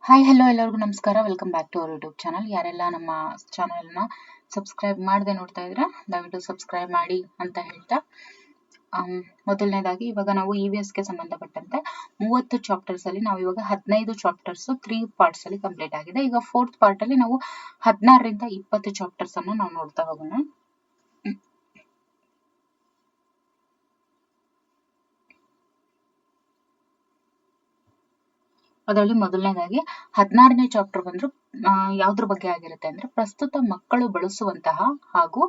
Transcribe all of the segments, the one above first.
Hi hello ಎಲ್ಲರಿಗೂ ನಮಸ್ಕಾರ. Welcome back to our YouTube channel. ಯಾರೆಲ್ಲ ನಮ್ಮ ಚಾನಲ್ನ ಸಬ್ಸ್ಕ್ರೈಬ್ ಮಾಡದೆ ನೋಡ್ತಾ ಇದ್ರೆ ದಯವಿಟ್ಟು ಸಬ್ಸ್ಕ್ರೈಬ್ ಮಾಡಿ ಅಂತ ಹೇಳ್ತಾ, ಮೊದಲನೇದಾಗಿ ಇವಾಗ ನಾವು EVSಗೆ ಸಂಬಂಧಪಟ್ಟಂತೆ 30 ಚಾಪ್ಟರ್ಸ್ ಅಲ್ಲಿ ನಾವು ಇವಾಗ 15 ಚಾಪ್ಟರ್ಸ್ 3 ಪಾರ್ಟ್ಸ್ ಅಲ್ಲಿ ಕಂಪ್ಲೀಟ್ ಆಗಿದೆ. ಈಗ 4th ಪಾರ್ಟ್ ಅಲ್ಲಿ ನಾವು 16ರಿಂದ 20 ಚಾಪ್ಟರ್ಸ್ ಅನ್ನ ನಾವು ನೋಡ್ತಾ ಹೋಗೋಣ. ಅದರಲ್ಲಿ ಮೊದಲನೇದಾಗಿ 16ನೇ ಚಾಪ್ಟರ್ ಬಂದ್ರು ಯಾವ್ದ್ರ ಬಗ್ಗೆ ಆಗಿರುತ್ತೆ ಅಂದ್ರೆ, ಪ್ರಸ್ತುತ ಮಕ್ಕಳು ಬಳಸುವಂತಹ ಹಾಗೂ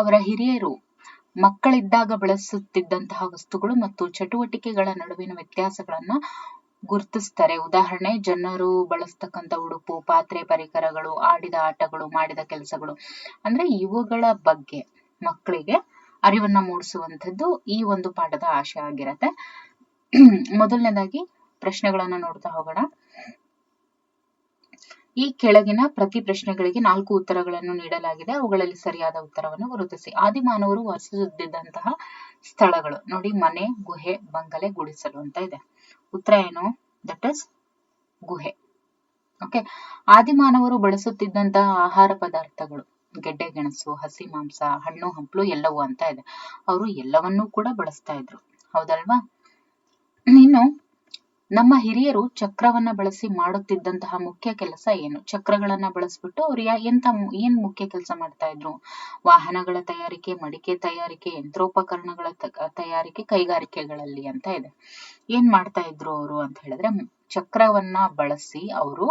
ಅವರ ಹಿರಿಯರು ಮಕ್ಕಳಿದ್ದಾಗ ಬಳಸುತ್ತಿದ್ದಂತಹ ವಸ್ತುಗಳು ಮತ್ತು ಚಟುವಟಿಕೆಗಳ ನಡುವಿನ ವ್ಯತ್ಯಾಸಗಳನ್ನ ಗುರುತಿಸ್ತಾರೆ. ಉದಾಹರಣೆ, ಜನರು ಬಳಸ್ತಕ್ಕಂಥ ಉಡುಪು, ಪಾತ್ರೆ, ಪರಿಕರಗಳು, ಆಡಿದ ಆಟಗಳು, ಮಾಡಿದ ಕೆಲಸಗಳು. ಅಂದ್ರೆ ಇವುಗಳ ಬಗ್ಗೆ ಮಕ್ಕಳಿಗೆ ಅರಿವನ್ನ ಮೂಡಿಸುವಂಥದ್ದು ಈ ಒಂದು ಪಾಠದ ಆಶಯ ಆಗಿರತ್ತೆ. ಮೊದಲನೇದಾಗಿ ಪ್ರಶ್ನೆಗಳನ್ನ ನೋಡ್ತಾ ಹೋಗೋಣ. ಈ ಕೆಳಗಿನ ಪ್ರತಿ ಪ್ರಶ್ನೆಗಳಿಗೆ 4 ಉತ್ತರಗಳನ್ನು ನೀಡಲಾಗಿದೆ. ಅವುಗಳಲ್ಲಿ ಸರಿಯಾದ ಉತ್ತರವನ್ನು ಗುರುತಿಸಿ. ಆದಿಮಾನವರು ವಾಸಿಸುತ್ತಿದ್ದಂತಹ ಸ್ಥಳಗಳು ನೋಡಿ, ಮನೆ, ಗುಹೆ, ಬಂಗಲೆ, ಗುಡಿಸಲು ಅಂತ ಇದೆ. ಉತ್ತರ ಏನು? ದಟ್ ಇಸ್ ಗುಹೆ. ಓಕೆ. ಆದಿಮಾನವರು ಬಳಸುತ್ತಿದ್ದಂತಹ ಆಹಾರ ಪದಾರ್ಥಗಳು ಗೆಡ್ಡೆ ಗೆಣಸು, ಹಸಿ ಮಾಂಸ, ಹಣ್ಣು ಹಂಪಲು ಎಲ್ಲವೂ ಅಂತ ಇದೆ. ಅವರು ಎಲ್ಲವನ್ನೂ ಕೂಡ ಬಳಸ್ತಾ ಇದ್ರು, ಹೌದಲ್ವಾ? ಇನ್ನು ನಮ್ಮ ಹಿರಿಯರು ಚಕ್ರವನ್ನ ಬಳಸಿ ಮಾಡುತ್ತಿದ್ದಂತಹ ಮುಖ್ಯ ಕೆಲಸ ಏನು? ಚಕ್ರಗಳನ್ನ ಬಳಸ್ಬಿಟ್ಟು ಅವ್ರು ಏನ್ ಮುಖ್ಯ ಕೆಲಸ ಮಾಡ್ತಾ ಇದ್ರು? ವಾಹನಗಳ ತಯಾರಿಕೆ, ಮಡಿಕೆ ತಯಾರಿಕೆ, ಯಂತ್ರೋಪಕರಣಗಳ ತಯಾರಿಕೆ, ಕೈಗಾರಿಕೆಗಳಲ್ಲಿ ಅಂತ ಇದೆ. ಏನ್ ಮಾಡ್ತಾ ಇದ್ರು ಅವರು ಅಂತ ಹೇಳಿದ್ರೆ, ಚಕ್ರವನ್ನ ಬಳಸಿ ಅವರು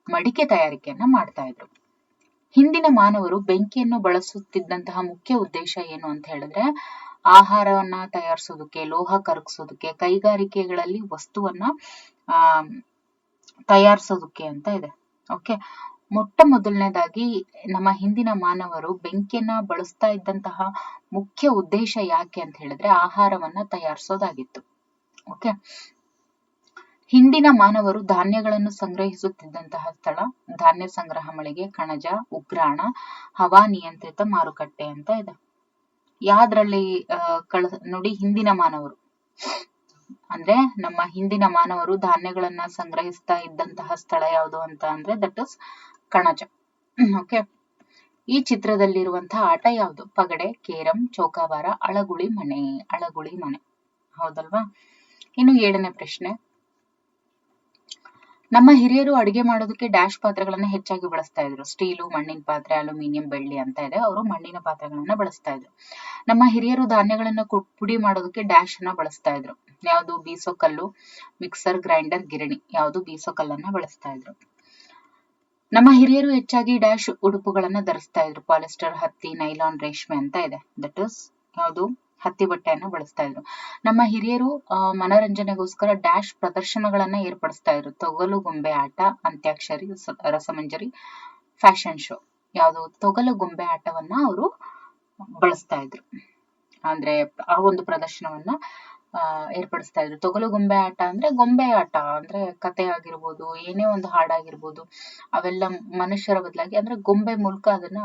ಮಡಿಕೆ ತಯಾರಿಕೆಯನ್ನ ಮಾಡ್ತಾ ಇದ್ರು. ಹಿಂದಿನ ಮಾನವರು ಬೆಂಕಿಯನ್ನು ಬಳಸುತ್ತಿದ್ದಂತಹ ಮುಖ್ಯ ಉದ್ದೇಶ ಏನು ಅಂತ ಹೇಳಿದ್ರೆ, ಆಹಾರವನ್ನ ತಯಾರಿಸೋದಕ್ಕೆ, ಲೋಹ ಕರಗಿಸೋದಕ್ಕೆ, ಕೈಗಾರಿಕೆಗಳಲ್ಲಿ ವಸ್ತುವನ್ನ ತಯಾರಿಸೋದಕ್ಕೆ ಅಂತ ಇದೆ. ಓಕೆ. ಮೊಟ್ಟ ಮೊದಲನೇದಾಗಿ ನಮ್ಮ ಹಿಂದಿನ ಮಾನವರು ಬೆಂಕಿಯನ್ನ ಬಳಸ್ತಾ ಇದ್ದಂತಹ ಮುಖ್ಯ ಉದ್ದೇಶ ಯಾಕೆ ಅಂತ ಹೇಳಿದ್ರೆ, ಆಹಾರವನ್ನ ತಯಾರಿಸೋದಾಗಿತ್ತು. ಓಕೆ. ಹಿಂದಿನ ಮಾನವರು ಧಾನ್ಯಗಳನ್ನು ಸಂಗ್ರಹಿಸುತ್ತಿದ್ದಂತಹ ಸ್ಥಳ ಧಾನ್ಯ ಸಂಗ್ರಹ ಮಳಿಗೆ, ಕಣಜ, ಉಗ್ರಾಣ, ಹವಾನಿಯಂತ್ರಿತ ಮಾರುಕಟ್ಟೆ ಅಂತ ಇದೆ. ಯಾವ್ದ್ರಲ್ಲಿ ನೋಡಿ, ಹಿಂದಿನ ಮಾನವರು ಅಂದ್ರೆ ನಮ್ಮ ಹಿಂದಿನ ಮಾನವರು ಧಾನ್ಯಗಳನ್ನ ಸಂಗ್ರಹಿಸ್ತಾ ಇದ್ದಂತಹ ಸ್ಥಳ ಯಾವುದು ಅಂತ ಅಂದ್ರೆ ದಟ್ ಇಸ್ ಕಣಜ. ಓಕೆ. ಈ ಚಿತ್ರದಲ್ಲಿರುವಂತಹ ಆಟ ಯಾವುದು? ಪಗಡೆ, ಕೇರಂ, ಚೌಕಾಬಾರ, ಅಳಗುಳಿ ಮನೆ. ಅಳಗುಳಿ ಮನೆ, ಹೌದಲ್ವಾ? ಇನ್ನು 7ನೇ ಪ್ರಶ್ನೆ. ನಮ್ಮ ಹಿರಿಯರು ಅಡಿಗೆ ಮಾಡೋದಕ್ಕೆ ಡ್ಯಾಶ್ ಪಾತ್ರೆಗಳನ್ನ ಹೆಚ್ಚಾಗಿ ಬಳಸ್ತಾ ಇದ್ರು. ಸ್ಟೀಲು, ಮಣ್ಣಿನ ಪಾತ್ರೆ, ಅಲ್ಯೂಮಿನಿಯಂ, ಬೆಳ್ಳಿ ಅಂತ ಇದೆ. ಅವರು ಮಣ್ಣಿನ ಪಾತ್ರೆಗಳನ್ನ ಬಳಸ್ತಾ ಇದ್ರು. ನಮ್ಮ ಹಿರಿಯರು ಧಾನ್ಯಗಳನ್ನ ಪುಡಿ ಮಾಡೋದಕ್ಕೆ ಡ್ಯಾಶ್ ಅನ್ನ ಬಳಸ್ತಾ ಇದ್ರು. ಯಾವುದು? ಬೀಸೋ ಕಲ್ಲು, ಮಿಕ್ಸರ್, ಗ್ರೈಂಡರ್, ಗಿರಣಿ. ಯಾವುದು? ಬೀಸೋ ಕಲ್ಲನ್ನ ಬಳಸ್ತಾ ಇದ್ರು. ನಮ್ಮ ಹಿರಿಯರು ಹೆಚ್ಚಾಗಿ ಡ್ಯಾಶ್ ಉಡುಪುಗಳನ್ನ ಧರಿಸ್ತಾ ಇದ್ರು. ಪಾಲಿಸ್ಟರ್, ಹತ್ತಿ, ನೈಲಾನ್, ರೇಷ್ಮೆ ಅಂತ ಇದೆ. ದಟ್ ಇಸ್ ಯಾವುದು? ಹತ್ತಿ ಬಟ್ಟೆಯನ್ನ ಬಳಸ್ತಾ ಇದ್ರು. ನಮ್ಮ ಹಿರಿಯರು ಮನರಂಜನೆಗೋಸ್ಕರ ಡ್ಯಾಶ್ ಪ್ರದರ್ಶನಗಳನ್ನ ಏರ್ಪಡಿಸ್ತಾ ಇದ್ರು. ತೊಗಲು ಗೊಂಬೆ ಆಟ, ಅಂತ್ಯಾಕ್ಷರಿ, ರಸಮಂಜರಿ, ಫ್ಯಾಷನ್ ಶೋ. ಯಾವುದು? ತೊಗಲು ಗೊಂಬೆ ಆಟವನ್ನ ಅವರು ಬಳಸ್ತಾ ಇದ್ರು. ಅಂದ್ರೆ ಆ ಒಂದು ಪ್ರದರ್ಶನವನ್ನ ಏರ್ಪಡಿಸ್ತಾ ಇದ್ರು. ತೊಗಲು ಗೊಂಬೆ ಆಟ ಅಂದ್ರೆ ಗೊಂಬೆ ಆಟ ಅಂದ್ರೆ ಕತೆ ಆಗಿರ್ಬೋದು, ಏನೇ ಒಂದು ಹಾಡಾಗಿರ್ಬೋದು, ಅವೆಲ್ಲ ಮನುಷ್ಯರ ಬದಲಾಗಿ ಅಂದ್ರೆ ಗೊಂಬೆ ಮೂಲಕ ಅದನ್ನ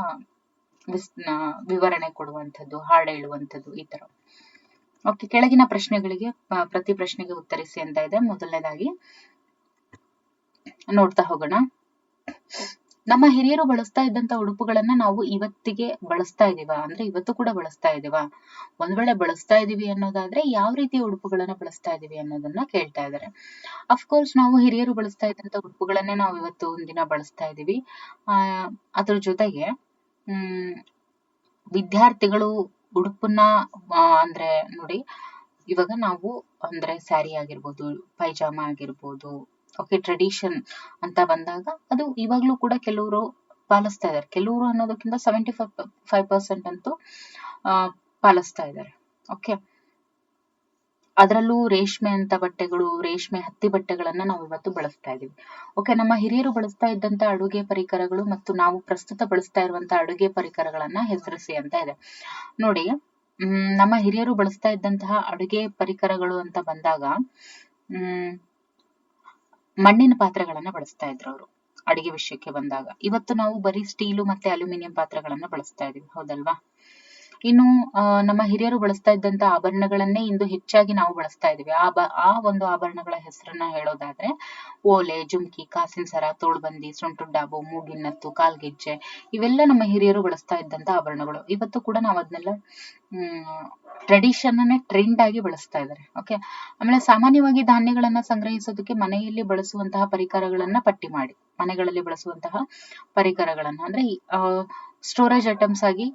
ವಿವರಣೆ ಕೊಡುವಂಥದ್ದು, ಹಾಡು ಹೇಳುವಂಥದ್ದು, ಈ ತರ. ಓಕೆ. ಕೆಳಗಿನ ಪ್ರಶ್ನೆಗಳಿಗೆ ಪ್ರತಿ ಪ್ರಶ್ನೆಗೆ ಉತ್ತರಿಸಿ ಅಂತ ಇದೆ. ಮೊದಲನೇದಾಗಿ ನೋಡ್ತಾ ಹೋಗೋಣ. ನಮ್ಮ ಹಿರಿಯರು ಬಳಸ್ತಾ ಇದ್ದಂತ ಉಡುಪುಗಳನ್ನ ನಾವು ಇವತ್ತಿಗೆ ಬಳಸ್ತಾ ಇದೀವಾ ಅಂದ್ರೆ ಇವತ್ತು ಕೂಡ ಬಳಸ್ತಾ ಇದೀವಾ? ಒಂದ್ ವೇಳೆ ಬಳಸ್ತಾ ಇದೀವಿ ಅನ್ನೋದಾದ್ರೆ ಯಾವ ರೀತಿಯ ಉಡುಪುಗಳನ್ನ ಬಳಸ್ತಾ ಇದೀವಿ ಅನ್ನೋದನ್ನ ಕೇಳ್ತಾ ಇದಾರೆ. ಅಫ್ಕೋರ್ಸ್ ನಾವು ಹಿರಿಯರು ಬಳಸ್ತಾ ಇದ್ದಂತ ಉಡುಪುಗಳನ್ನೇ ನಾವು ಇವತ್ತು ಒಂದಿನ ಬಳಸ್ತಾ ಇದೀವಿ. ಅದ್ರ ಜೊತೆಗೆ ವಿದ್ಯಾರ್ಥಿಗಳು ಉಡುಪನ್ನ ಅಂದ್ರೆ ನೋಡಿ, ಇವಾಗ ನಾವು ಅಂದ್ರೆ ಸ್ಯಾರಿ ಆಗಿರ್ಬೋದು, ಪೈಜಾಮ ಆಗಿರ್ಬೋದು, ಓಕೆ, ಟ್ರೆಡಿಷನ್ ಅಂತ ಬಂದಾಗ ಅದು ಇವಾಗ್ಲೂ ಕೂಡ ಕೆಲವರು ಪಾಲಿಸ್ತಾ ಇದಾರೆ. ಕೆಲವರು ಅನ್ನೋದಕ್ಕಿಂತ 75% ಅಂತೂ ಪಾಲಿಸ್ತಾ ಇದ್ದಾರೆ. ಓಕೆ. ಅದರಲ್ಲೂ ರೇಷ್ಮೆ ಅಂತ ಬಟ್ಟೆಗಳು, ರೇಷ್ಮೆ ಹತ್ತಿ ಬಟ್ಟೆಗಳನ್ನ ನಾವು ಇವತ್ತು ಬಳಸ್ತಾ ಇದೀವಿ. ಓಕೆ. ನಮ್ಮ ಹಿರಿಯರು ಬಳಸ್ತಾ ಇದ್ದಂತ ಅಡುಗೆ ಪರಿಕರಗಳು ಮತ್ತು ನಾವು ಪ್ರಸ್ತುತ ಬಳಸ್ತಾ ಇರುವಂತ ಅಡುಗೆ ಪರಿಕರಗಳನ್ನ ಹೆಸರಿಸಿ ಅಂತ ಇದೆ. ನೋಡಿ, ನಮ್ಮ ಹಿರಿಯರು ಬಳಸ್ತಾ ಇದ್ದಂತಹ ಅಡುಗೆ ಪರಿಕರಗಳು ಅಂತ ಬಂದಾಗ ಮಣ್ಣಿನ ಪಾತ್ರೆಗಳನ್ನ ಬಳಸ್ತಾ ಇದ್ರು ಅವರು ಅಡಿಗೆ ವಿಷಯಕ್ಕೆ ಬಂದಾಗ. ಇವತ್ತು ನಾವು ಬರೀ ಸ್ಟೀಲು ಮತ್ತೆ ಅಲ್ಯೂಮಿನಿಯಂ ಪಾತ್ರೆಗಳನ್ನ ಬಳಸ್ತಾ ಇದೀವಿ, ಹೌದಲ್ವಾ? ಇನ್ನು ನಮ್ಮ ಹಿರಿಯರು ಬಳಸ್ತಾ ಇದ್ದಂತ ಆಭರಣಗಳನ್ನೇ ಇಂದು ಹೆಚ್ಚಾಗಿ ನಾವು ಬಳಸ್ತಾ ಇದೀವಿ. ಆ ಒಂದು ಆಭರಣಗಳ ಹೆಸರನ್ನ ಹೇಳೋದಾದ್ರೆ ಓಲೆ, ಜುಮ್ಕಿ, ಕಾಸಿನ ಸರ, ತೋಳ್ಬಂದಿ, ಸೊಂಟುಡ್ಡಾಬು, ಮೂಗಿನತ್ತು, ಕಾಲ್ಗೆಜ್ಜೆ ಇವೆಲ್ಲ ನಮ್ಮ ಹಿರಿಯರು ಬಳಸ್ತಾ ಇದ್ದಂತ ಆಭರಣಗಳು. ಇವತ್ತು ಕೂಡ ನಾವು ಅದನ್ನೆಲ್ಲ ಟ್ರೆಡಿಷನ್ ಅನ್ನೇ ಟ್ರೆಂಡ್ ಆಗಿ ಬಳಸ್ತಾ ಇದ್ದಾರೆ. ಓಕೆ, ಆಮೇಲೆ ಸಾಮಾನ್ಯವಾಗಿ ಧಾನ್ಯಗಳನ್ನ ಸಂಗ್ರಹಿಸೋದಕ್ಕೆ ಮನೆಯಲ್ಲಿ ಬಳಸುವಂತಹ ಪರಿಕರಗಳನ್ನ ಪಟ್ಟಿ ಮಾಡಿ. ಮನೆಗಳಲ್ಲಿ ಬಳಸುವಂತಹ ಪರಿಕರಗಳನ್ನ ಅಂದ್ರೆ ಸ್ಟೋರೇಜ್ ಐಟಮ್ಸ್ ಆಗಿ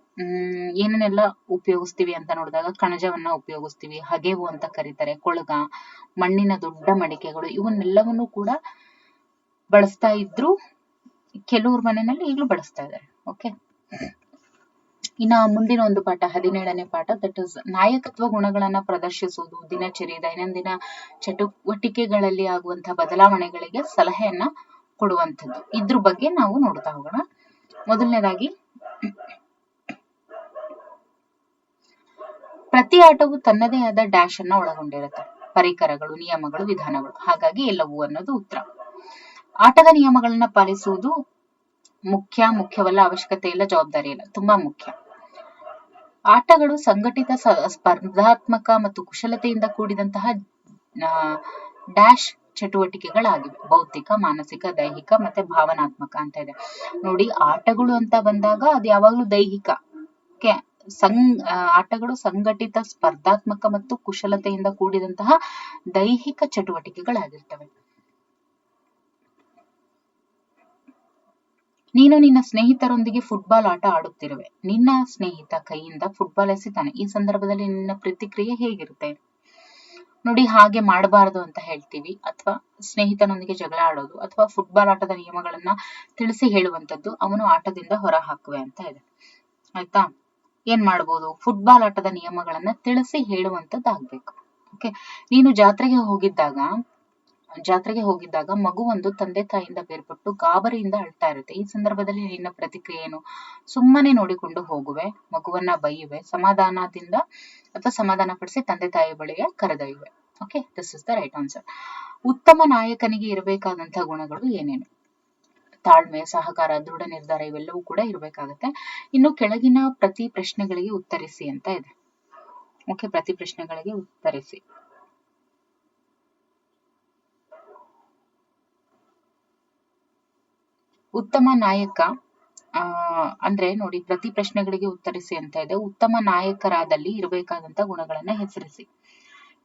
ಏನೇನೆಲ್ಲ ಉಪಯೋಗಿಸ್ತೀವಿ ಅಂತ ನೋಡಿದಾಗ ಕಣಜವನ್ನ ಉಪಯೋಗಿಸ್ತೀವಿ, ಹಗೆವು ಅಂತ ಕರೀತಾರೆ, ಕೊಳಗ, ಮಣ್ಣಿನ ದೊಡ್ಡ ಮಡಿಕೆಗಳು ಇವನ್ನೆಲ್ಲವನ್ನು ಕೂಡ ಬಳಸ್ತಾ ಇದ್ರು. ಕೆಲವ್ರ ಮನೆಯಲ್ಲಿ ಈಗಲೂ ಬಳಸ್ತಾ ಇದ್ದಾರೆ. ಓಕೆ, ಇನ್ನ ಮುಂದಿನ ಒಂದು ಪಾಠ 17ನೇ ಪಾಠ, ದಟ್ ಇಸ್ ನಾಯಕತ್ವ ಗುಣಗಳನ್ನ ಪ್ರದರ್ಶಿಸುವುದು, ದಿನಚರಿ ದೈನಂದಿನ ಚಟುವಟಿಕೆಗಳಲ್ಲಿ ಆಗುವಂತಹ ಬದಲಾವಣೆಗಳಿಗೆ ಸಲಹೆಯನ್ನ ಕೊಡುವಂಥದ್ದು. ಇದ್ರ ಬಗ್ಗೆ ನಾವು ನೋಡ್ತಾ ಹೋಗೋಣ. ಮೊದಲನೇದಾಗಿ, ಪ್ರತಿ ಆಟವು ತನ್ನದೇ ಆದ ಡ್ಯಾಶ್ ಅನ್ನ ಒಳಗೊಂಡಿರುತ್ತೆ. ಪರಿಕರಗಳು, ನಿಯಮಗಳು, ವಿಧಾನಗಳು, ಹಾಗಾಗಿ ಎಲ್ಲವೂ ಅನ್ನೋದು ಉತ್ತರ. ಆಟದ ನಿಯಮಗಳನ್ನ ಪಾಲಿಸುವುದು ಮುಖ್ಯವಲ್ಲ, ಅವಶ್ಯಕತೆ ಇಲ್ಲ, ಜವಾಬ್ದಾರಿ ಇಲ್ಲ, ತುಂಬಾ ಮುಖ್ಯ. ಆಟಗಳು ಸಂಘಟಿತ, ಸ್ಪರ್ಧಾತ್ಮಕ ಮತ್ತು ಕುಶಲತೆಯಿಂದ ಕೂಡಿದಂತಹ ಡ್ಯಾಶ್ ಚಟುವಟಿಕೆಗಳಾಗಿವೆ. ಭೌತಿಕ, ಮಾನಸಿಕ, ದೈಹಿಕ ಮತ್ತೆ ಭಾವನಾತ್ಮಕ ಅಂತ ಇದೆ ನೋಡಿ. ಆಟಗಳು ಅಂತ ಬಂದಾಗ ಅದು ಯಾವಾಗ್ಲೂ ದೈಹಿಕ. ಓಕೆ, ಆಟಗಳು ಸಂಘಟಿತ, ಸ್ಪರ್ಧಾತ್ಮಕ ಮತ್ತು ಕುಶಲತೆಯಿಂದ ಕೂಡಿದಂತಹ ದೈಹಿಕ ಚಟುವಟಿಕೆಗಳಾಗಿರ್ತವೆ. ನೀನು ನಿನ್ನ ಸ್ನೇಹಿತರೊಂದಿಗೆ ಫುಟ್ಬಾಲ್ ಆಟ ಆಡುತ್ತಿರುವೆ. ನಿನ್ನ ಸ್ನೇಹಿತ ಕೈಯಿಂದ ಫುಟ್ಬಾಲ್ ಎಸೆತಾನೆ. ಈ ಸಂದರ್ಭದಲ್ಲಿ ನಿನ್ನ ಪ್ರತಿಕ್ರಿಯೆ ಹೇಗಿರುತ್ತೆ ನೋಡಿ. ಹಾಗೆ ಮಾಡಬಾರದು ಅಂತ ಹೇಳ್ತೀವಿ, ಅಥವಾ ಸ್ನೇಹಿತನೊಂದಿಗೆ ಜಗಳ ಆಡೋದು, ಅಥವಾ ಫುಟ್ಬಾಲ್ ಆಟದ ನಿಯಮಗಳನ್ನ ತಿಳಿಸಿ ಹೇಳುವಂತದ್ದು ಅವನು ಆಟದಿಂದ ಹೊರ ಹಾಕುವೆ ಅಂತ ಇದೆ. ಆಯ್ತಾ, ಏನ್ ಮಾಡ್ಬೋದು? ಫುಟ್ಬಾಲ್ ಆಟದ ನಿಯಮಗಳನ್ನ ತಿಳಿಸಿ ಹೇಳುವಂತದ್ದಾಗ್ಬೇಕು. ಓಕೆ, ನೀನು ಜಾತ್ರೆಗೆ ಹೋಗಿದ್ದಾಗ ಮಗುವೊಂದು ತಂದೆ ತಾಯಿಯಿಂದ ಬೇರ್ಪಟ್ಟು ಗಾಬರಿಯಿಂದ ಅಳ್ತಾ ಇರುತ್ತೆ. ಈ ಸಂದರ್ಭದಲ್ಲಿ ನಿನ್ನ ಪ್ರತಿಕ್ರಿಯೆ ಏನು? ಸುಮ್ಮನೆ ನೋಡಿಕೊಂಡು ಹೋಗುವೆ, ಮಗುವನ್ನ ಬೈಯುವೆ, ಸಮಾಧಾನದಿಂದ ಅಥವಾ ಸಮಾಧಾನ ಪಡಿಸಿ ತಂದೆ ತಾಯಿ ಬಳಿಗೆ ಕರೆದೊಯ್ಯುವೆ. Okay, this is the right answer. ಉತ್ತಮ ನಾಯಕನಿಗೆ ಇರಬೇಕಾದಂತಹ ಗುಣಗಳು ಏನೇನು? ತಾಳ್ಮೆ, ಸಹಕಾರ, ದೃಢ ನಿರ್ಧಾರ ಇವೆಲ್ಲವೂ ಕೂಡ ಇರಬೇಕಾಗತ್ತೆ. ಇನ್ನು ಕೆಳಗಿನ ಪ್ರತಿ ಪ್ರಶ್ನೆಗಳಿಗೆ ಉತ್ತರಿಸಿ ಅಂತ ಇದೆ. ಓಕೆ, ಪ್ರತಿ ಪ್ರಶ್ನೆಗಳಿಗೆ ಉತ್ತರಿಸಿ. ಉತ್ತಮ ನಾಯಕ ಅಂದ್ರೆ ನೋಡಿ, ಪ್ರತಿ ಪ್ರಶ್ನೆಗಳಿಗೆ ಉತ್ತರಿಸಿ ಅಂತ ಇದೆ. ಉತ್ತಮ ನಾಯಕರಾದಲ್ಲಿ ಇರಬೇಕಾದಂತ ಗುಣಗಳನ್ನ ಹೆಸರಿಸಿ.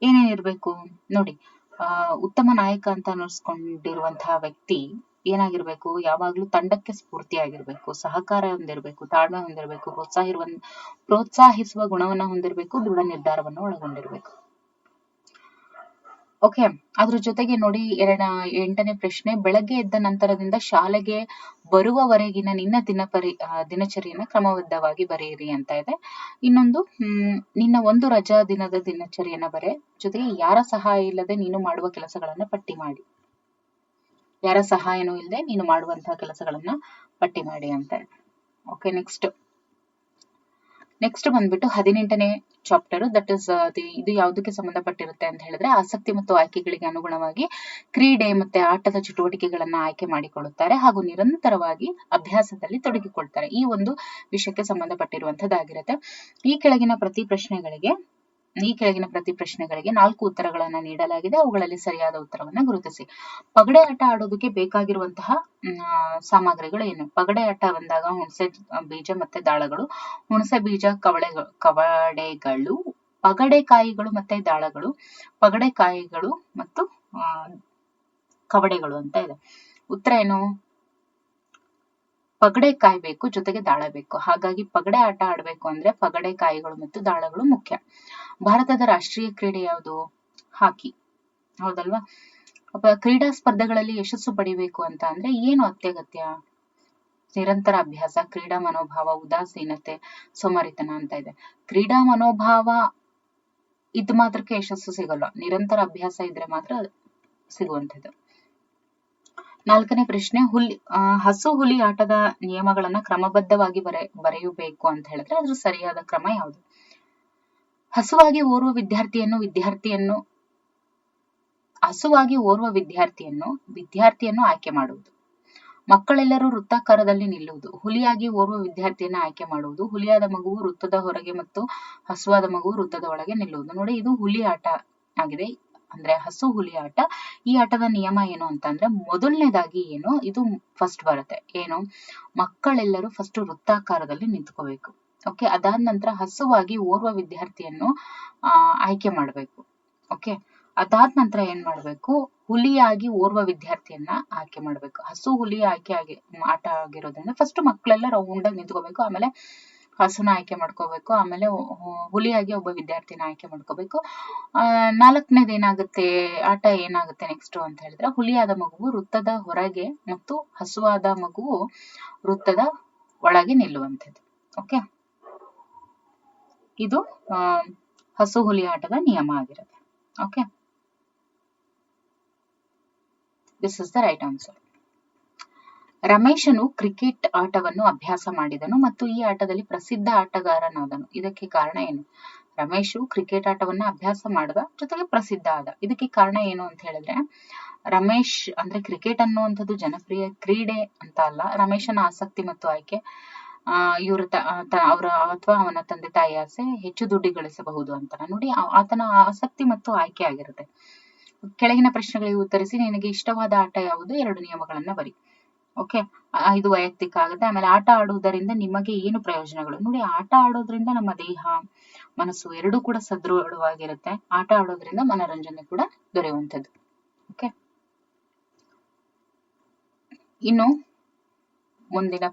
ಏನೇನಿರ್ಬೇಕು ನೋಡಿ. ಉತ್ತಮ ನಾಯಕ ಅಂತ ಅನ್ನಿಸ್ಕೊಂಡಿರುವಂತಹ ವ್ಯಕ್ತಿ ಏನಾಗಿರ್ಬೇಕು? ಯಾವಾಗ್ಲೂ ತಂಡಕ್ಕೆ ಸ್ಫೂರ್ತಿಯಾಗಿರ್ಬೇಕು, ಸಹಕಾರ ಹೊಂದಿರ್ಬೇಕು, ತಾಳ್ಮೆ ಹೊಂದಿರ್ಬೇಕು, ಪ್ರೋತ್ಸಾಹಿಸುವ ಗುಣವನ್ನ ಹೊಂದಿರ್ಬೇಕು, ದೃಢ ನಿರ್ಧಾರವನ್ನು ಒಳಗೊಂಡಿರ್ಬೇಕು. ಓಕೆ, ಅದ್ರ ಜೊತೆಗೆ ನೋಡಿ 8ನೇ ಪ್ರಶ್ನೆ, ಬೆಳಗ್ಗೆ ಎದ್ದ ನಂತರದಿಂದ ಶಾಲೆಗೆ ಬರುವವರೆಗಿನ ನಿನ್ನ ದಿನಚರಿಯನ್ನ ಕ್ರಮಬದ್ಧವಾಗಿ ಬರೆಯಿರಿ ಅಂತ ಇದೆ. ಇನ್ನೊಂದು, ನಿನ್ನ ಒಂದು ರಜಾ ದಿನದ ದಿನಚರಿಯನ್ನ ಬರೆ. ಜೊತೆಗೆ ಯಾರ ಸಹಾಯ ಇಲ್ಲದೆ ನೀನು ಮಾಡುವ ಕೆಲಸಗಳನ್ನ ಪಟ್ಟಿ ಮಾಡಿ. ಯಾರ ಸಹಾಯನೂ ಇಲ್ಲದೆ ನೀನು ಮಾಡುವಂತಹ ಕೆಲಸಗಳನ್ನ ಪಟ್ಟಿ ಮಾಡಿ ಅಂತ ಇದೆ. ಓಕೆ, ನೆಕ್ಸ್ಟ್ ಬಂದ್ಬಿಟ್ಟು 18ನೇ ಚಾಪ್ಟರ್, ದಟ್ ಇಸ್ ಇದು ಯಾವುದಕ್ಕೆ ಸಂಬಂಧಪಟ್ಟಿರುತ್ತೆ ಅಂತ ಹೇಳಿದ್ರೆ, ಆಸಕ್ತಿ ಮತ್ತು ಆಯ್ಕೆಗಳಿಗೆ ಅನುಗುಣವಾಗಿ ಕ್ರೀಡೆ ಮತ್ತೆ ಆಟದ ಚಟುವಟಿಕೆಗಳನ್ನ ಆಯ್ಕೆ ಮಾಡಿಕೊಳ್ಳುತ್ತಾರೆ ಹಾಗೂ ನಿರಂತರವಾಗಿ ಅಭ್ಯಾಸದಲ್ಲಿ ತೊಡಗಿಕೊಳ್ತಾರೆ. ಈ ಒಂದು ವಿಷಯಕ್ಕೆ ಸಂಬಂಧಪಟ್ಟಿರುವಂತದ್ದಾಗಿರುತ್ತೆ. ಈ ಕೆಳಗಿನ ಪ್ರತಿ ಪ್ರಶ್ನೆಗಳಿಗೆ 4 ಉತ್ತರಗಳನ್ನ ನೀಡಲಾಗಿದೆ. ಅವುಗಳಲ್ಲಿ ಸರಿಯಾದ ಉತ್ತರವನ್ನ ಗುರುತಿಸಿ. ಪಗಡೆ ಆಟ ಆಡೋದಕ್ಕೆ ಬೇಕಾಗಿರುವಂತಹ ಸಾಮಗ್ರಿಗಳು ಏನು? ಪಗಡೆ ಆಟ ಬಂದಾಗ ಹುಣಸೆ ಬೀಜ ಮತ್ತೆ ದಾಳಗಳು, ಹುಣಸೆ ಬೀಜ, ಕವಡೆಗಳು, ಪಗಡೆಕಾಯಿಗಳು ಮತ್ತೆ ದಾಳಗಳು, ಪಗಡೆಕಾಯಿಗಳು ಮತ್ತು ಕವಡೆಗಳು ಅಂತ ಇದೆ. ಉತ್ತರ ಏನು? ಪಗಡೆಕಾಯಿ ಬೇಕು, ಜೊತೆಗೆ ದಾಳ ಬೇಕು. ಹಾಗಾಗಿ ಪಗಡೆ ಆಟ ಆಡ್ಬೇಕು ಅಂದ್ರೆ ಪಗಡೆಕಾಯಿಗಳು ಮತ್ತು ದಾಳಗಳು ಮುಖ್ಯ. ಭಾರತದ ರಾಷ್ಟ್ರೀಯ ಕ್ರೀಡೆ ಯಾವುದು? ಹಾಕಿ, ಹೌದಲ್ವಾ? ಕ್ರೀಡಾ ಸ್ಪರ್ಧೆಗಳಲ್ಲಿ ಯಶಸ್ಸು ಪಡಿಬೇಕು ಅಂತ ಅಂದ್ರೆ ಏನು ಅತ್ಯಗತ್ಯ? ನಿರಂತರ ಅಭ್ಯಾಸ, ಕ್ರೀಡಾ ಮನೋಭಾವ, ಉದಾಸೀನತೆ, ಸೋಮಾರಿತನ ಅಂತ ಇದೆ. ಕ್ರೀಡಾ ಮನೋಭಾವ ಇದ್ ಮಾತ್ರಕ್ಕೆ ಯಶಸ್ಸು ಸಿಗಲ್ಲ, ನಿರಂತರ ಅಭ್ಯಾಸ ಇದ್ರೆ ಮಾತ್ರ ಸಿಗುವಂಥದ್ದು. 4ನೇ ಪ್ರಶ್ನೆ, ಹಸು ಹುಲಿ ಆಟದ ನಿಯಮಗಳನ್ನ ಕ್ರಮಬದ್ಧವಾಗಿ ಬರೆಯಬೇಕು ಅಂತ ಹೇಳಿದ್ರೆ ಅದ್ರ ಸರಿಯಾದ ಕ್ರಮ ಯಾವುದು? ಹಸುವಾಗಿ ಓರ್ವ ವಿದ್ಯಾರ್ಥಿಯನ್ನು ಆಯ್ಕೆ ಮಾಡುವುದು. ಮಕ್ಕಳೆಲ್ಲರೂ ವೃತ್ತಾಕಾರದಲ್ಲಿ ನಿಲ್ಲುವುದು, ಹುಲಿಯಾಗಿ ಓರ್ವ ವಿದ್ಯಾರ್ಥಿಯನ್ನ ಆಯ್ಕೆ ಮಾಡುವುದು, ಹುಲಿಯಾದ ಮಗುವು ವೃತ್ತದ ಹೊರಗೆ ಮತ್ತು ಹಸುವಾದ ಮಗುವು ವೃತ್ತದ ಒಳಗೆ ನಿಲ್ಲುವುದು. ನೋಡಿ, ಇದು ಹುಲಿ ಆಟ ಆಗಿದೆ, ಅಂದ್ರೆ ಹಸು ಹುಲಿ ಆಟ. ಈ ಆಟದ ನಿಯಮ ಏನು ಅಂತಂದ್ರೆ, ಮೊದಲನೇದಾಗಿ ಏನು, ಇದು ಫಸ್ಟ್ ಬರುತ್ತೆ, ಏನು, ಮಕ್ಕಳೆಲ್ಲರೂ ಫಸ್ಟ್ ವೃತ್ತಾಕಾರದಲ್ಲಿ ನಿಂತ್ಕೋಬೇಕು. ಓಕೆ, ಅದಾದ ನಂತರ ಹಸುವಾಗಿ ಓರ್ವ ವಿದ್ಯಾರ್ಥಿಯನ್ನು ಆಯ್ಕೆ ಮಾಡಬೇಕು. ಓಕೆ, ಅದಾದ ನಂತರ ಏನ್ ಮಾಡ್ಬೇಕು, ಹುಲಿಯಾಗಿ ಓರ್ವ ವಿದ್ಯಾರ್ಥಿಯನ್ನ ಆಯ್ಕೆ ಮಾಡ್ಬೇಕು. ಹಸು ಹುಲಿ ಆಟ ಆಗಿರೋದ್ರಿಂದ ಫಸ್ಟ್ ಮಕ್ಕಳೆಲ್ಲ ರೌಂಡ್ ಆಗಿ ನಿಂತ್ಕೋಬೇಕು, ಆಮೇಲೆ ಹಸುನ ಆಯ್ಕೆ ಮಾಡ್ಕೋಬೇಕು, ಆಮೇಲೆ ಹುಲಿಯಾಗಿ ಒಬ್ಬ ವಿದ್ಯಾರ್ಥಿನ ಆಯ್ಕೆ ಮಾಡ್ಕೋಬೇಕು. ನಾಲ್ಕನೇದು ಏನಾಗುತ್ತೆ, ಆಟ ಏನಾಗುತ್ತೆ ನೆಕ್ಸ್ಟ್ ಅಂತ ಹೇಳಿದ್ರೆ, ಹುಲಿಯಾದ ಮಗುವು ವೃತ್ತದ ಹೊರಗೆ ಮತ್ತು ಹಸುವಾದ ಮಗುವು ವೃತ್ತದ ಒಳಗೆ ನಿಲ್ಲುವಂಥದ್ದು. ಓಕೆ, ಇದು ಹಸು ಹುಲಿ ಆಟದ ನಿಯಮ ಆಗಿರುತ್ತೆ. Okay, this is the right answer. ರಮೇಶನು ಕ್ರಿಕೆಟ್ ಆಟವನ್ನು ಅಭ್ಯಾಸ ಮಾಡಿದನು ಮತ್ತು ಈ ಆಟದಲ್ಲಿ ಪ್ರಸಿದ್ಧ ಆಟಗಾರನಾದನು. ಇದಕ್ಕೆ ಕಾರಣ ಏನು? ರಮೇಶು ಕ್ರಿಕೆಟ್ ಆಟವನ್ನ ಅಭ್ಯಾಸ ಮಾಡಿದ, ಜೊತೆಗೆ ಪ್ರಸಿದ್ಧ ಆದ. ಇದಕ್ಕೆ ಕಾರಣ ಏನು ಅಂತ ಹೇಳಿದ್ರೆ, ರಮೇಶ್ ಅಂದ್ರೆ ಕ್ರಿಕೆಟ್ ಅನ್ನುವಂಥದ್ದು ಜನಪ್ರಿಯ ಕ್ರೀಡೆ ಅಂತ ಅಲ್ಲ, ರಮೇಶನ ಆಸಕ್ತಿ ಮತ್ತು ಆಯ್ಕೆ, ಅವರ ಅಥವಾ ಅವನ ತಂದೆ ತಾಯಿ ಆಸೆ ಹೆಚ್ಚು ದುಡ್ಡು ಗಳಿಸಬಹುದು ಅಂತ. ನೋಡಿ, ಆತನ ಆಸಕ್ತಿ ಮತ್ತು ಆಯ್ಕೆ ಆಗಿರುತ್ತೆ. ಕೆಳಗಿನ ಪ್ರಶ್ನೆಗಳಿಗೆ ಉತ್ತರಿಸಿ, ನಿನಗೆ ಇಷ್ಟವಾದ ಆಟ ಯಾವುದು, 2 ನಿಯಮಗಳನ್ನ ಬರಿ. ಓಕೆ, ಇದು ವೈಯಕ್ತಿಕ ಆಗುತ್ತೆ. ಆಮೇಲೆ ಆಟ ಆಡುವುದರಿಂದ ನಿಮಗೆ ಏನು ಪ್ರಯೋಜನಗಳು? ನೋಡಿ, ಆಟ ಆಡೋದ್ರಿಂದ ನಮ್ಮ ದೇಹ ಮನಸ್ಸು ಎರಡೂ ಕೂಡ ಸದೃಢವಾಗಿರುತ್ತೆ. ಆಟ ಆಡೋದ್ರಿಂದ ಮನೋರಂಜನೆ ಕೂಡ ದೊರೆಯುವಂಥದ್ದು. ಓಕೆ, ಇನ್ನು ಮುಂದಿನ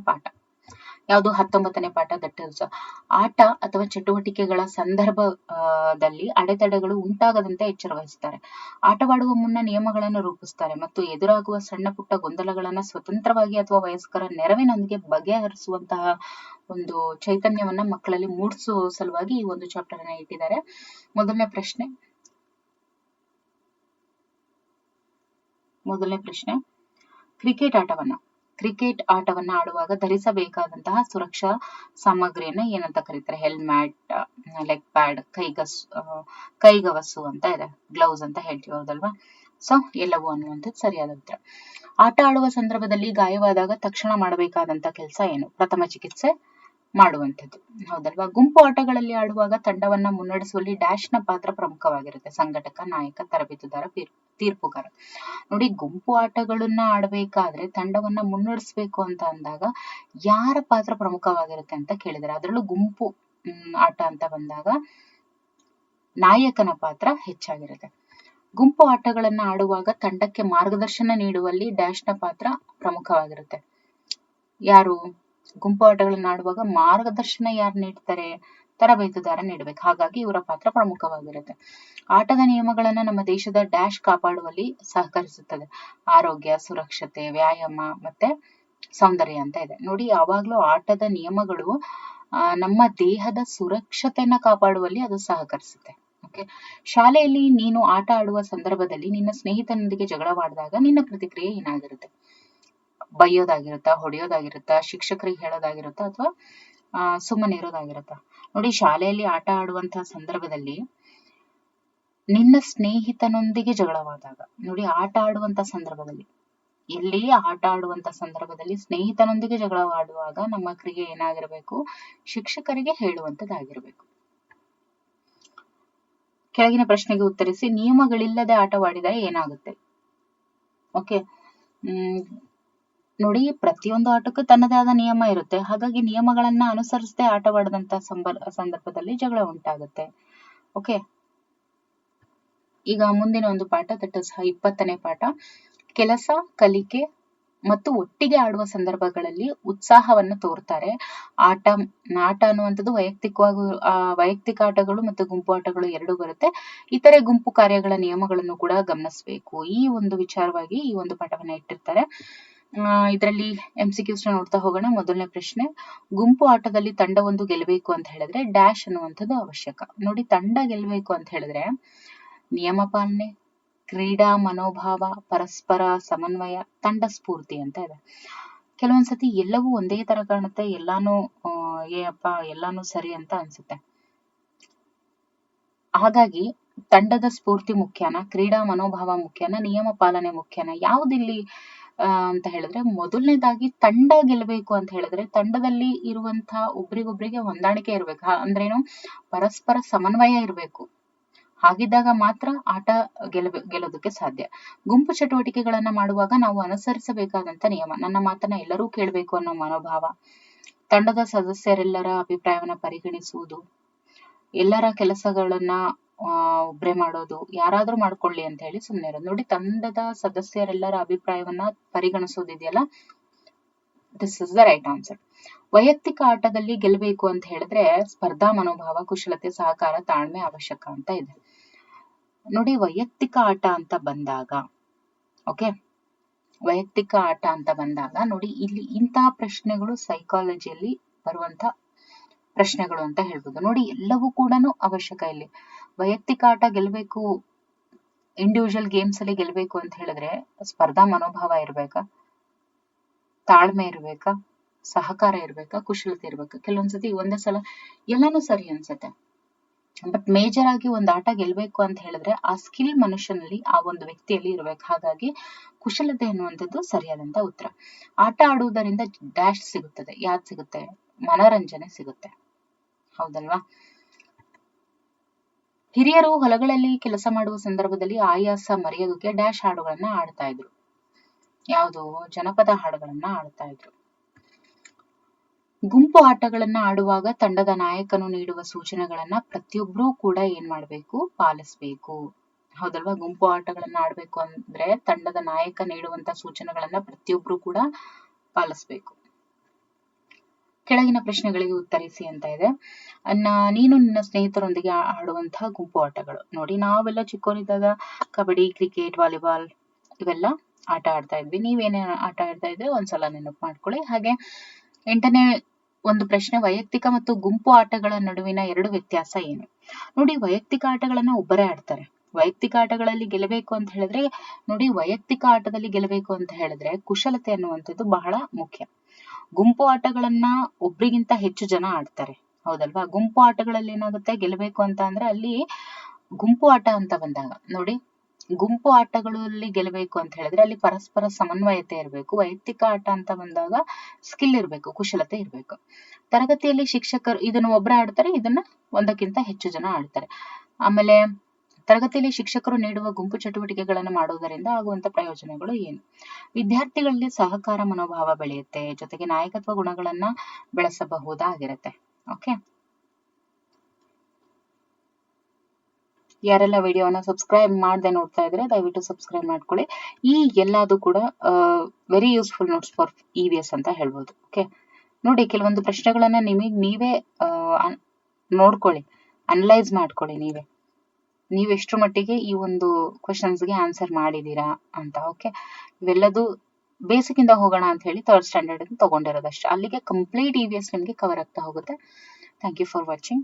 ಪಾಠ ಯಾವುದು? 19ನೇ ಪಾಠ. ದಟ್ ಇಸ್ ಆಟ ಅಥವಾ ಚಟುವಟಿಕೆಗಳ ಸಂದರ್ಭದಲ್ಲಿ ಅಡೆತಡೆಗಳು ಉಂಟಾಗದಂತೆ ಎಚ್ಚರ ವಹಿಸುತ್ತಾರೆ. ಆಟವಾಡುವ ಮುನ್ನ ನಿಯಮಗಳನ್ನು ರೂಪಿಸುತ್ತಾರೆ ಮತ್ತು ಎದುರಾಗುವ ಸಣ್ಣ ಪುಟ್ಟ ಗೊಂದಲಗಳನ್ನ ಸ್ವತಂತ್ರವಾಗಿ ಅಥವಾ ವಯಸ್ಕರ ನೆರವಿನೊಂದಿಗೆ ಬಗೆಹರಿಸುವಂತಹ ಒಂದು ಚೈತನ್ಯವನ್ನ ಮಕ್ಕಳಲ್ಲಿ ಮೂಡಿಸುವ ಸಲುವಾಗಿ ಈ ಒಂದು ಚಾಪ್ಟರ್ ಅನ್ನ ಇಟ್ಟಿದ್ದಾರೆ. ಮೊದಲನೇ ಪ್ರಶ್ನೆ, ಕ್ರಿಕೆಟ್ ಆಟವನ್ನ ಆಡುವಾಗ ಧರಿಸಬೇಕಾದಂತಹ ಸುರಕ್ಷಾ ಸಾಮಗ್ರಿಯನ್ನ ಏನಂತ ಕರೀತಾರೆ? ಹೆಲ್ಮೆಟ್, ಲೆಗ್ ಪ್ಯಾಡ್, ಕೈಗವಸು ಅಂತ ಇದೆ, ಗ್ಲೌಸ್ ಅಂತ ಹೇಳ್ತೀವಿ, ಹೌದಲ್ವಾ? ಸೊ ಎಲ್ಲವೂ ಅನ್ನುವಂಥದ್ದು ಸರಿಯಾದ ಉತ್ತರ. ಆಟ ಆಡುವ ಸಂದರ್ಭದಲ್ಲಿ ಗಾಯವಾದಾಗ ತಕ್ಷಣ ಮಾಡಬೇಕಾದಂತ ಕೆಲಸ ಏನು? ಪ್ರಥಮ ಚಿಕಿತ್ಸೆ ಮಾಡುವಂಥದ್ದು, ಹೌದಲ್ವಾ? ಗುಂಪು ಆಟಗಳಲ್ಲಿ ಆಡುವಾಗ ತಂಡವನ್ನ ಮುನ್ನಡೆಸುವಲ್ಲಿ ಡ್ಯಾಶ್ ನ ಪಾತ್ರ ಪ್ರಮುಖವಾಗಿರುತ್ತೆ. ಸಂಘಟಕ, ನಾಯಕ, ತರಬೇತುದಾರ, ತೀರ್ಪುಗಾರ. ನೋಡಿ, ಗುಂಪು ಆಟಗಳನ್ನ ಆಡಬೇಕಾದ್ರೆ ತಂಡವನ್ನ ಮುನ್ನಡೆಸಬೇಕು ಅಂತ ಅಂದಾಗ ಯಾರ ಪಾತ್ರ ಪ್ರಮುಖವಾಗಿರುತ್ತೆ ಅಂತ ಕೇಳಿದರೆ, ಅದರಲ್ಲೂ ಗುಂಪು ಆಟ ಅಂತ ಬಂದಾಗ ನಾಯಕನ ಪಾತ್ರ ಹೆಚ್ಚಾಗಿರುತ್ತೆ. ಗುಂಪು ಆಟಗಳನ್ನ ಆಡುವಾಗ ತಂಡಕ್ಕೆ ಮಾರ್ಗದರ್ಶನ ನೀಡುವಲ್ಲಿ ಡ್ಯಾಶ್ ನ ಪಾತ್ರ ಪ್ರಮುಖವಾಗಿರುತ್ತೆ. ಯಾರು? ಗುಂಪು ಆಟಗಳನ್ನ ಆಡುವಾಗ ಮಾರ್ಗದರ್ಶನ ಯಾರು ನೀಡ್ತಾರೆ? ತರಬೇತುದಾರ ನೀಡಬೇಕು. ಹಾಗಾಗಿ ಇವರ ಪಾತ್ರ ಪ್ರಮುಖವಾಗಿರುತ್ತೆ. ಆಟದ ನಿಯಮಗಳನ್ನ ನಮ್ಮ ದೇಶದ ಡ್ಯಾಶ್ ಕಾಪಾಡುವಲ್ಲಿ ಸಹಕರಿಸುತ್ತದೆ. ಆರೋಗ್ಯ, ಸುರಕ್ಷತೆ, ವ್ಯಾಯಾಮ ಮತ್ತೆ ಸೌಂದರ್ಯ ಅಂತ ಇದೆ. ನೋಡಿ, ಯಾವಾಗ್ಲೂ ಆಟದ ನಿಯಮಗಳು ನಮ್ಮ ದೇಹದ ಸುರಕ್ಷತೆಯನ್ನ ಕಾಪಾಡುವಲ್ಲಿ ಅದು ಸಹಕರಿಸುತ್ತೆ. ಓಕೆ, ಶಾಲೆಯಲ್ಲಿ ನೀನು ಆಟ ಆಡುವ ಸಂದರ್ಭದಲ್ಲಿ ನಿನ್ನ ಸ್ನೇಹಿತನೊಂದಿಗೆ ಜಗಳವಾಡಿದಾಗ ನಿನ್ನ ಪ್ರತಿಕ್ರಿಯೆ ಏನಾಗಿರುತ್ತೆ? ಬೈಯೋದಾಗಿರುತ್ತಾ, ಹೊಡೆಯೋದಾಗಿರುತ್ತಾ, ಶಿಕ್ಷಕರಿಗೆ ಹೇಳೋದಾಗಿರುತ್ತಾ, ಅಥವಾ ಸುಮ್ಮನೆ ಇರೋದಾಗಿರುತ್ತಾ? ನೋಡಿ, ಶಾಲೆಯಲ್ಲಿ ಆಟ ಆಡುವಂತಹ ಸಂದರ್ಭದಲ್ಲಿ ನಿನ್ನ ಸ್ನೇಹಿತನೊಂದಿಗೆ ಜಗಳವಾದಾಗ, ನೋಡಿ, ಆಟ ಆಡುವಂತ ಸಂದರ್ಭದಲ್ಲಿ ಸ್ನೇಹಿತನೊಂದಿಗೆ ಜಗಳವಾಡುವಾಗ ನಮ್ಮ ಕ್ರಿಯೆ ಏನಾಗಿರ್ಬೇಕು? ಶಿಕ್ಷಕರಿಗೆ ಹೇಳುವಂತದ್ದಾಗಿರ್ಬೇಕು. ಕೆಳಗಿನ ಪ್ರಶ್ನೆಗೆ ಉತ್ತರಿಸಿ, ನಿಯಮಗಳಿಲ್ಲದೆ ಆಟವಾಡಿದರೆ ಏನಾಗುತ್ತೆ? ಓಕೆ, ನೋಡಿ, ಪ್ರತಿಯೊಂದು ಆಟಕ್ಕೂ ತನ್ನದೇ ಆದ ನಿಯಮ ಇರುತ್ತೆ. ಹಾಗಾಗಿ ನಿಯಮಗಳನ್ನ ಅನುಸರಿಸದೆ ಆಟವಾಡದಂತ ಸಂದರ್ಭದಲ್ಲಿ ಜಗಳ ಉಂಟಾಗುತ್ತೆ. ಓಕೆ, ಈಗ ಮುಂದಿನ ಒಂದು ಪಾಠ, ದಟ್ ಇಸ್ 20ನೇ ಪಾಠ. ಕೆಲಸ, ಕಲಿಕೆ ಮತ್ತು ಒಟ್ಟಿಗೆ ಆಡುವ ಸಂದರ್ಭಗಳಲ್ಲಿ ಉತ್ಸಾಹವನ್ನು ತೋರ್ತಾರೆ. ಆಟ ಅನ್ನುವಂಥದ್ದು ವೈಯಕ್ತಿಕ ಆಟಗಳು ಮತ್ತು ಗುಂಪು ಆಟಗಳು ಎರಡೂ ಬರುತ್ತೆ. ಇತರೆ ಗುಂಪು ಕಾರ್ಯಗಳ ನಿಯಮಗಳನ್ನು ಕೂಡ ಗಮನಿಸಬೇಕು. ಈ ಒಂದು ವಿಚಾರವಾಗಿ ಈ ಒಂದು ಪಾಠವನ್ನ ಇಟ್ಟಿರ್ತಾರೆ. ಇದರಲ್ಲಿ MCQs ನೋಡ್ತಾ ಹೋಗೋಣ. ಮೊದಲನೇ ಪ್ರಶ್ನೆ, ಗುಂಪು ಆಟದಲ್ಲಿ ತಂಡವೊಂದು ಗೆಲ್ಲಬೇಕು ಅಂತ ಹೇಳಿದ್ರೆ ಡ್ಯಾಶ್ ಅನ್ನುವಂಥದ್ದು ಅವಶ್ಯಕ. ನೋಡಿ, ತಂಡ ಗೆಲ್ಲಬೇಕು ಅಂತ ಹೇಳಿದ್ರೆ ನಿಯಮ ಪಾಲನೆ, ಕ್ರೀಡಾ ಮನೋಭಾವ, ಪರಸ್ಪರ ಸಮನ್ವಯ, ತಂಡ ಸ್ಫೂರ್ತಿ ಅಂತ ಇದೆ. ಕೆಲವೊಂದ್ಸತಿ ಎಲ್ಲವೂ ಒಂದೇ ತರ ಕಾಣುತ್ತೆ, ಎಲ್ಲಾನು ಸರಿ ಅಂತ ಅನ್ಸುತ್ತೆ. ಹಾಗಾಗಿ ತಂಡದ ಸ್ಫೂರ್ತಿ ಮುಖ್ಯನಾ, ಕ್ರೀಡಾ ಮನೋಭಾವ ಮುಖ್ಯನಾ, ನಿಯಮ ಪಾಲನೆ ಮುಖ್ಯನಾ? ಯಾವುದಿಲ್ಲಿ ಅಂತ ಹೇಳಿದ್ರೆ ಮೊದಲನೇದಾಗಿ ತಂಡ ಗೆಲ್ಲಬೇಕು ಅಂತ ಹೇಳಿದ್ರೆ ತಂಡದಲ್ಲಿ ಇರುವಂತಹ ಒಬ್ರಿಗೊಬ್ರಿಗೆ ಹೊಂದಾಣಿಕೆ ಇರ್ಬೇಕು. ಅಂದ್ರೇನು, ಪರಸ್ಪರ ಸಮನ್ವಯ ಇರಬೇಕು. ಹಾಗಿದ್ದಾಗ ಮಾತ್ರ ಆಟ ಗೆಲ್ಲೋದಕ್ಕೆ ಸಾಧ್ಯ. ಗುಂಪು ಚಟುವಟಿಕೆಗಳನ್ನ ಮಾಡುವಾಗ ನಾವು ಅನುಸರಿಸಬೇಕಾದಂತ ನಿಯಮ, ನನ್ನ ಮಾತನ್ನ ಎಲ್ಲರೂ ಕೇಳಬೇಕು ಅನ್ನೋ ಮನೋಭಾವ, ತಂಡದ ಸದಸ್ಯರೆಲ್ಲರ ಅಭಿಪ್ರಾಯವನ್ನ ಪರಿಗಣಿಸುವುದು, ಎಲ್ಲರ ಕೆಲಸಗಳನ್ನ ಒಬ್ರೇ ಮಾಡೋದು, ಯಾರಾದ್ರೂ ಮಾಡ್ಕೊಳ್ಳಿ ಅಂತ ಹೇಳಿ ಸುಮ್ಮನೆ ಇರೋದು. ನೋಡಿ, ತಂಡದ ಸದಸ್ಯರೆಲ್ಲರ ಅಭಿಪ್ರಾಯವನ್ನ ಪರಿಗಣಿಸೋದಿದೆಯಲ್ಲ, this is the right answer. ವೈಯಕ್ತಿಕ ಆಟದಲ್ಲಿ ಗೆಲ್ಲಬೇಕು ಅಂತ ಹೇಳಿದ್ರೆ ಸ್ಪರ್ಧಾ ಮನೋಭಾವ, ಕುಶಲತೆ, ಸಹಕಾರ, ತಾಳ್ಮೆ ಅವಶ್ಯಕ ಅಂತ ಇದೆ. ನೋಡಿ, ವೈಯಕ್ತಿಕ ಆಟ ಅಂತ ಬಂದಾಗ ವೈಯಕ್ತಿಕ ಆಟ ಅಂತ ಬಂದಾಗ ನೋಡಿ, ಇಲ್ಲಿ ಇಂತಹ ಪ್ರಶ್ನೆಗಳು ಸೈಕಾಲಜಿಯಲ್ಲಿ ಬರುವಂತ ಪ್ರಶ್ನೆಗಳು ಅಂತ ಹೇಳ್ಬೋದು. ನೋಡಿ, ಎಲ್ಲವೂ ಕೂಡ ಅವಶ್ಯಕ ಇಲ್ಲಿ. ವೈಯಕ್ತಿಕ ಆಟ ಗೆಲ್ಬೇಕು, ಇಂಡಿವಿಜುವಲ್ ಗೇಮ್ಸ್ ಅಲ್ಲಿ ಗೆಲ್ಬೇಕು ಅಂತ ಹೇಳಿದ್ರೆ ಸ್ಪರ್ಧಾ ಮನೋಭಾವ ಇರ್ಬೇಕಾ, ತಾಳ್ಮೆ ಇರ್ಬೇಕಾ, ಸಹಕಾರ ಇರ್ಬೇಕಾ, ಕುಶಲತೆ ಇರ್ಬೇಕಾ? ಕೆಲವೊಂದ್ಸತಿ ಒಂದೇ ಸಲ ಎಲ್ಲಾನು ಸರಿ ಅನ್ಸತ್ತೆ, ಬಟ್ ಮೇಜರ್ ಆಗಿ ಒಂದ್ ಆಟ ಗೆಲ್ಬೇಕು ಅಂತ ಹೇಳಿದ್ರೆ ಆ ಸ್ಕಿಲ್ ಮನುಷ್ಯನಲ್ಲಿ, ಆ ಒಂದು ವ್ಯಕ್ತಿಯಲ್ಲಿ ಇರ್ಬೇಕು. ಹಾಗಾಗಿ ಕುಶಲತೆ ಅನ್ನುವಂಥದ್ದು ಸರಿಯಾದಂತ ಉತ್ತರ. ಆಟ ಆಡುವುದರಿಂದ ಡ್ಯಾಶ್ ಸಿಗುತ್ತದೆ. ಯಾವ್ದು ಸಿಗುತ್ತೆ? ಮನೋರಂಜನೆ ಸಿಗುತ್ತೆ, ಹೌದಲ್ವಾ? ಹಿರಿಯರು ಹೊಲಗಳಲ್ಲಿ ಕೆಲಸ ಮಾಡುವ ಸಂದರ್ಭದಲ್ಲಿ ಆಯಾಸ ಮರೆಯೋದಕ್ಕೆ ಡ್ಯಾಶ್ ಹಾಡುಗಳನ್ನ ಆಡ್ತಾ ಇದ್ರು. ಯಾವುದು? ಜನಪದ ಹಾಡುಗಳನ್ನ ಆಡ್ತಾ ಇದ್ರು. ಗುಂಪು ಆಟಗಳನ್ನ ಆಡುವಾಗ ತಂಡದ ನಾಯಕನು ನೀಡುವ ಸೂಚನೆಗಳನ್ನ ಪ್ರತಿಯೊಬ್ರು ಕೂಡ ಏನ್ ಮಾಡ್ಬೇಕು? ಪಾಲಿಸ್ಬೇಕು, ಹೌದಲ್ವಾ? ಗುಂಪು ಆಟಗಳನ್ನ ಆಡ್ಬೇಕು ಅಂದ್ರೆ ತಂಡದ ನಾಯಕ ನೀಡುವಂತ ಸೂಚನೆಗಳನ್ನ ಪ್ರತಿಯೊಬ್ರು ಕೂಡ ಪಾಲಿಸ್ಬೇಕು. ಕೆಳಗಿನ ಪ್ರಶ್ನೆಗಳಿಗೆ ಉತ್ತರಿಸಿ ಅಂತ ಇದೆ. ನೀನು ನಿನ್ನ ಸ್ನೇಹಿತರೊಂದಿಗೆ ಆಡುವಂತಹ ಗುಂಪು ಆಟಗಳು. ನೋಡಿ, ನಾವೆಲ್ಲ ಚಿಕ್ಕವರಿದ್ದಾಗ ಕಬಡ್ಡಿ, ಕ್ರಿಕೆಟ್, ವಾಲಿಬಾಲ್ ಇವೆಲ್ಲ ಆಟ ಆಡ್ತಾ ಇದ್ವಿ. ನೀವೇನೇ ಆಟ ಆಡ್ತಾ ಇದ್ರೆ ಒಂದ್ಸಲ ನೆನಪು ಮಾಡ್ಕೊಳ್ಳಿ. ಹಾಗೆ 8ನೇ ಒಂದು ಪ್ರಶ್ನೆ, ವೈಯಕ್ತಿಕ ಮತ್ತು ಗುಂಪು ಆಟಗಳ ನಡುವಿನ 2 ವ್ಯತ್ಯಾಸ ಏನು? ನೋಡಿ, ವೈಯಕ್ತಿಕ ಆಟಗಳನ್ನ ಒಬ್ಬರೇ ಆಡ್ತಾರೆ. ವೈಯಕ್ತಿಕ ಆಟಗಳಲ್ಲಿ ಗೆಲ್ಲಬೇಕು ಅಂತ ಹೇಳಿದ್ರೆ ನೋಡಿ, ವೈಯಕ್ತಿಕ ಆಟದಲ್ಲಿ ಗೆಲ್ಲಬೇಕು ಅಂತ ಹೇಳಿದ್ರೆ ಕುಶಲತೆ ಅನ್ನುವಂಥದ್ದು ಬಹಳ ಮುಖ್ಯ. ಗುಂಪು ಆಟಗಳನ್ನ ಒಬ್ರಿಗಿಂತ ಹೆಚ್ಚು ಜನ ಆಡ್ತಾರೆ, ಹೌದಲ್ವಾ? ಗುಂಪು ಆಟಗಳಲ್ಲಿ ಏನಾಗುತ್ತೆ, ಗೆಲ್ಲಬೇಕು ಅಂತ ಅಂದ್ರೆ ಅಲ್ಲಿ ಗುಂಪು ಆಟ ಅಂತ ಬಂದಾಗ ನೋಡಿ, ಗುಂಪು ಆಟಗಳಲ್ಲಿ ಗೆಲ್ಲಬೇಕು ಅಂತ ಹೇಳಿದ್ರೆ ಅಲ್ಲಿ ಪರಸ್ಪರ ಸಮನ್ವಯತೆ ಇರಬೇಕು. ವೈಯಕ್ತಿಕ ಆಟ ಅಂತ ಬಂದಾಗ ಸ್ಕಿಲ್ ಇರಬೇಕು, ಕುಶಲತೆ ಇರಬೇಕು. ತರಗತಿಯಲ್ಲಿ ಶಿಕ್ಷಕರು ಇದನ್ನ ಒಬ್ಬರೇ ಆಡ್ತಾರೆ, ಇದನ್ನ ಒಂದಕ್ಕಿಂತ ಹೆಚ್ಚು ಜನ ಆಡ್ತಾರೆ. ಆಮೇಲೆ ತರಗತಿಯಲ್ಲಿ ಶಿಕ್ಷಕರು ನೀಡುವ ಗುಂಪು ಚಟುವಟಿಕೆಗಳನ್ನು ಮಾಡುವುದರಿಂದ ಆಗುವಂತ ಪ್ರಯೋಜನಗಳು ಏನು? ವಿದ್ಯಾರ್ಥಿಗಳಲ್ಲಿ ಸಹಕಾರ ಮನೋಭಾವ ಬೆಳೆಯುತ್ತೆ, ಜೊತೆಗೆ ನಾಯಕತ್ವ ಗುಣಗಳನ್ನ ಬೆಳೆಸಬಹುದಾಗಿರುತ್ತೆ. ಓಕೆ, ಯಾರೆಲ್ಲ ವಿಡಿಯೋನ ಸಬ್ಸ್ಕ್ರೈಬ್ ಮಾಡದೆ ನೋಡ್ತಾ ಇದ್ರೆ ದಯವಿಟ್ಟು ಸಬ್ಸ್ಕ್ರೈಬ್ ಮಾಡ್ಕೊಳ್ಳಿ. ಈ ಎಲ್ಲದು ಕೂಡ very useful notes for EVS ಅಂತ ಹೇಳ್ಬೋದು. ಓಕೆ, ನೋಡಿ, ಕೆಲವೊಂದು ಪ್ರಶ್ನೆಗಳನ್ನ ನೀವೇ ನೋಡ್ಕೊಳ್ಳಿ, ಅನಲೈಸ್ ಮಾಡ್ಕೊಳ್ಳಿ. ನೀವು ಎಷ್ಟರ ಮಟ್ಟಿಗೆ ಈ ಒಂದು ಕ್ವಶನ್ಸ್ಗೆ ಆನ್ಸರ್ ಮಾಡಿದೀರಾ ಅಂತ. ಓಕೆ, ಇವೆಲ್ಲದು ಬೇಸಿಕ್ ಇಂದ ಹೋಗೋಣ ಅಂತ ಹೇಳಿ 3rd ಸ್ಟ್ಯಾಂಡರ್ಡ್ ತಗೊಂಡಿರೋದಷ್ಟೇ. ಅಲ್ಲಿಗೆ ಕಂಪ್ಲೀಟ್ EVS ನಿಮ್ಗೆ ಕವರ್ ಆಗ್ತಾ ಹೋಗುತ್ತೆ. Thank you for watching.